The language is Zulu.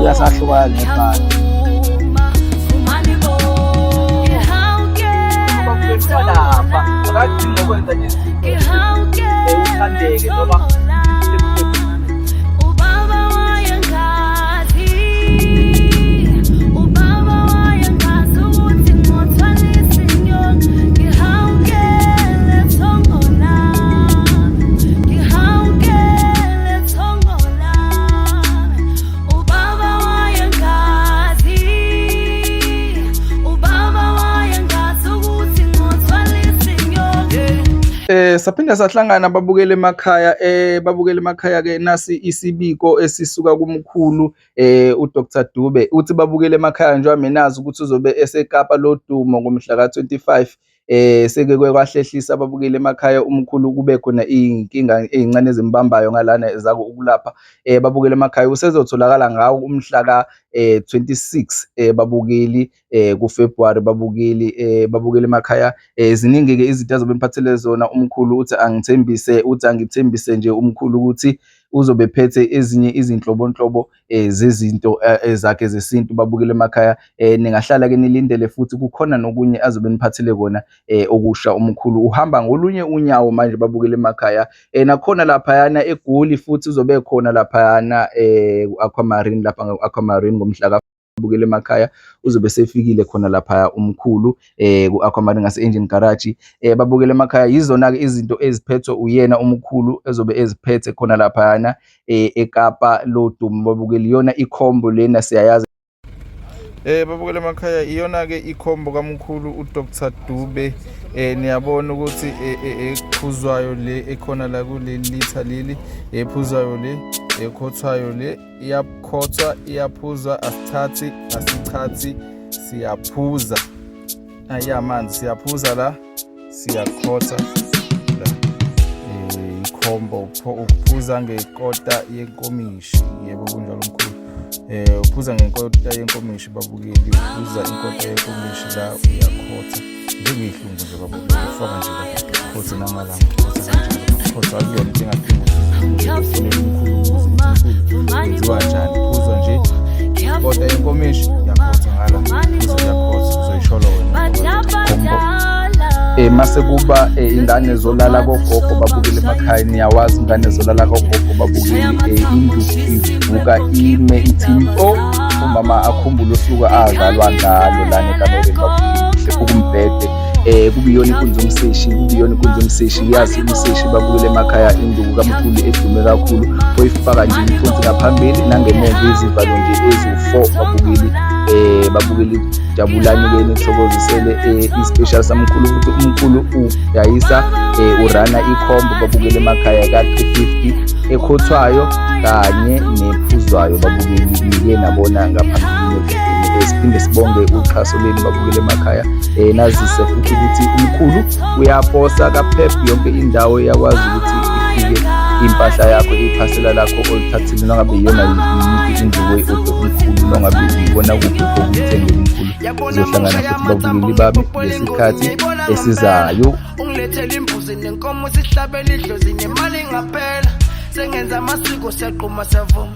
kuyasahlukana nebhasi. Lapha akadingi ukwenza nje uthandeke noma saphinda sahlangana babukele emakhaya ke nasi isibiko esisuka kumkhulu uDr Dube uthi babukele emakhaya njengoba menazi ukuthi uzobe eseKapa lodumo ngomhla ka-25 seke kwahlehlisa ababukele emakhaya umkhulu kube khona inkinga ezincane ezimbambayo ngalana ezako ukulapha babukele emakhaya usezotholakala ngawo umhla ka-26 babukeli kuFebruary babukele emakhaya ziningi ke izinto azobe emphathele zona umkhulu uthi angithembise nje umkhulu ukuthi uzobe phethe ezinye izinhlobonhlobo zezinto ezakhe zesintu babukele emakhaya ningahlala ke nilindele futhi kukhona nokunye azobe niphathele kona okusha umkhulu uhamba ngolunye unyawo manje babukele emakhaya nakhona lapha yana eGoli futhi uzobe khona lapha yana Aquamarine lapha Aquamarine ngomhla babukele emakhaya uzobe sefikile khona lapha umkhulu ku-Aquamarine ngase Engine Garage babukele emakhaya yizona ke izinto eziphethwe uyena umkhulu ezobe eziphethe khona lapha yana eKapa lodumo babukele yona ikhombo lena siyayazi babukele emakhaya iyona ke ikhombo kamkhulu uDr Dube niyabona ukuthi ephuzwayo le ekhona la kule litha leli ephuzwayo le ekhothwayo le iyakhothwa iyaphuzwa asithathi siyaphuza ayamanzi siyaphuza la siyakhotha la ikhombo ukuphuza ngekota yenkomishi yebo kunjalo mkhulu uphuza ngenkota yenkomishi babukeli uphuza inkota yenkomishi la uyakhotha njengehlungu nje babukeli ufaka nje la khotha namalanga khotha kanjalo khotha akuyona into engadingi kanjani phuzwa nje kodwa inkomishi yakhotha ngala uzoyakhotha uzoyishola wena mase kuba ingane zolala kogogo babukele emakhaya niyawazi ingane zolala kogogo babukeli induku ivuka ime ithi umama akhumbule usuku azalwa ngalo lana ekamele babukele ukumbhede kubiyona inkunzi umseshi yazi umseshi babukele emakhaya induku kamkhulu edume kakhulu oyifaka nje imfunzi ngaphambili nangemuva izivalo nje eziwu4 babukeli jabulani ke nithokozisele ispecial samkhulu ukuthi umkhulu uyayisa urana ikhombo babukele emakhaya ka-350 ekhothwayo kanye nephuzwayo babukeli nike nabona ngaphambili siphinde sibonge uxhaso leni babukele emakhaya nazise futhi ukuthi umkhulu uyaposa kaPep yonke indawo yakwazi ukuthi ifike impahla yakho iphasela lakho olithathile nangabe iyona induku omkhulu nangabe ibona kuphi ukuthenga umkhulu uzohlangana futhi babukeli bami lesikhathi esizayo ungilethela imbuzi nenkomo sihlabela idlozi nemali ngaphela sengenza amasiko siyaqhuma savuma